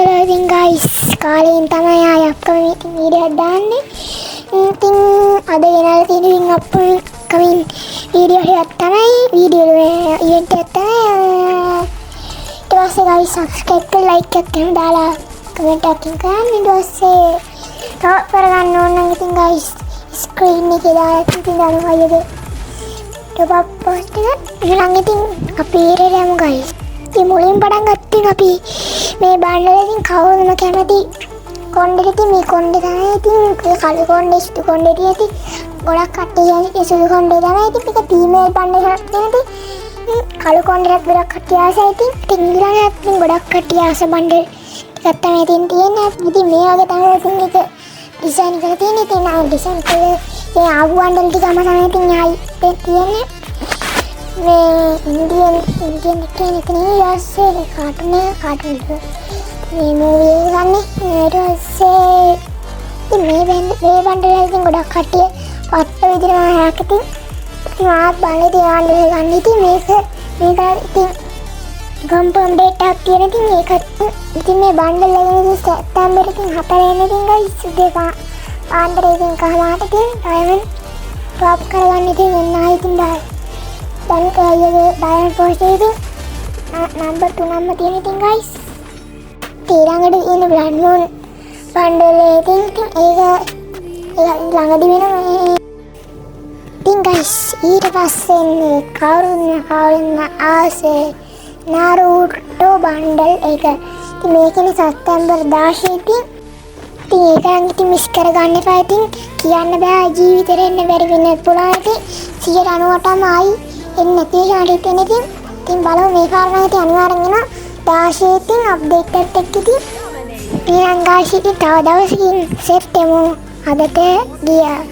hello ඉතින් guys කාලෙන් තමයි ආය අප්කමින් වීඩියෝ එකක් දාන්නේ. ඉතින් අද ගෙනල්ලා තියෙන ඉතින් අප්කමින් වීඩියෝ එකක් තමයි වීඩියෝ ඉවෙන්ට් එකක් තමයි. ඊට පස්සේ guys subscribe කරලා like එකක් එහෙම දාලා comment එකක් කරන්න. ඊට පස්සේ තව කරගන්න ඕන නම් ඉතින් guys screen එකේ දාලා ඉතින් දානවා top post එක ඊළඟ ඉතින් අපි ඊරේ යමු guys. ඉතින් මුලින් පටන් ගත්තින් අපි මේ බණ්ඩල ඉතින් කවුරුම කැමති කොණ්ඩෙට ඉතින් මේ කොණ්ඩේ තමයි ඉතින් කළු කොණ්ඩේ සුදු කොණ්ඩේ තියෙති ගොඩක් කට්ටිය කියන්නේ සුදු කොණ්ඩේ තමයි ඉතින් මේක ෆීමේල් බණ්ඩලයක් තියෙනති කළු කොණ්ඩේට ගොඩක් කට්ටිය ආසයි ඉතින් ඊළඟට ඉතින් ගොඩක් කට්ටිය ආස බණ්ඩල් ටිකක් තමයි ඉතින් තියෙන්නේ. ඉතින් මේ වගේ තමයි ඉතින් ඒක ඩිසයින් කරලා තියෙන්නේ. ඉතින් ආ ඩිසයින් කරලා ඒ ආපු බණ්ඩල් ටිකම තමයි ඉතින් ආයි තියෙන්නේ. මේ ඉන්දියන් කෙනෙක් නෙවෙයි කාටුන් මේ මූවී ගන්න ඊට පස්සේ ඉතින් මේ බණ්ඩල ඉතින් ගොඩක් කට්ටිය පත්ත විදිහට මම හැකතින් ඉතින් ආත් බලලා තියන්න ගන්න ඉතින් මේක ඉතින් කම්පම් ඩේට් එකක් තියෙන ඉතින් ඒක ඉතින් මේ බණ්ඩල් එකේ ඉතින් සැප්තැම්බර් ඉතින් 4 වෙනිදා ඉතින් ගයිස් දෙක ආන්දර ඉතින් කහමාට ඉතින් ඩයමන්ඩ් ටොප් කරගන්න ඉතින් එන්න ආයි ඉතින් දැන් ඩයමන්ඩ් පෝස්ට් එකේ නම්බර් 3ක්ම තියෙන ඉතින් ගයිස් ඊළඟට ඉන්න බ්ලඩ් මූන් බණ්ඩල් එකේ ඉතින් ඒක ළඟදි වෙනවා ඉතින් ගයිස් ඊට පස්සේ කවුරුන් ආසේ නාරුටෝ බණ්ඩල් එක ඉතින් මේකනේ සැප්තැම්බර් 16 ඉතින් ඒක නම් ඉතින් මිස් කරගන්න එපා ඉතින් කියන්න බෑ ජීවිතේට එන්න බැරි වෙන්න පුළුවන් ඉතින් 98ම ආයි එන්න තියෙනවා ඉතින් බලමු මේ කාරණා ඉතින් අනිවාර්යෙන් එනවා 16 ඉතින් අප්ඩේට් එකක් ඉතින් ඊළඟ ගායිස් ඉතින් තව දවසකින් සෙට් වෙමු අදට ගියා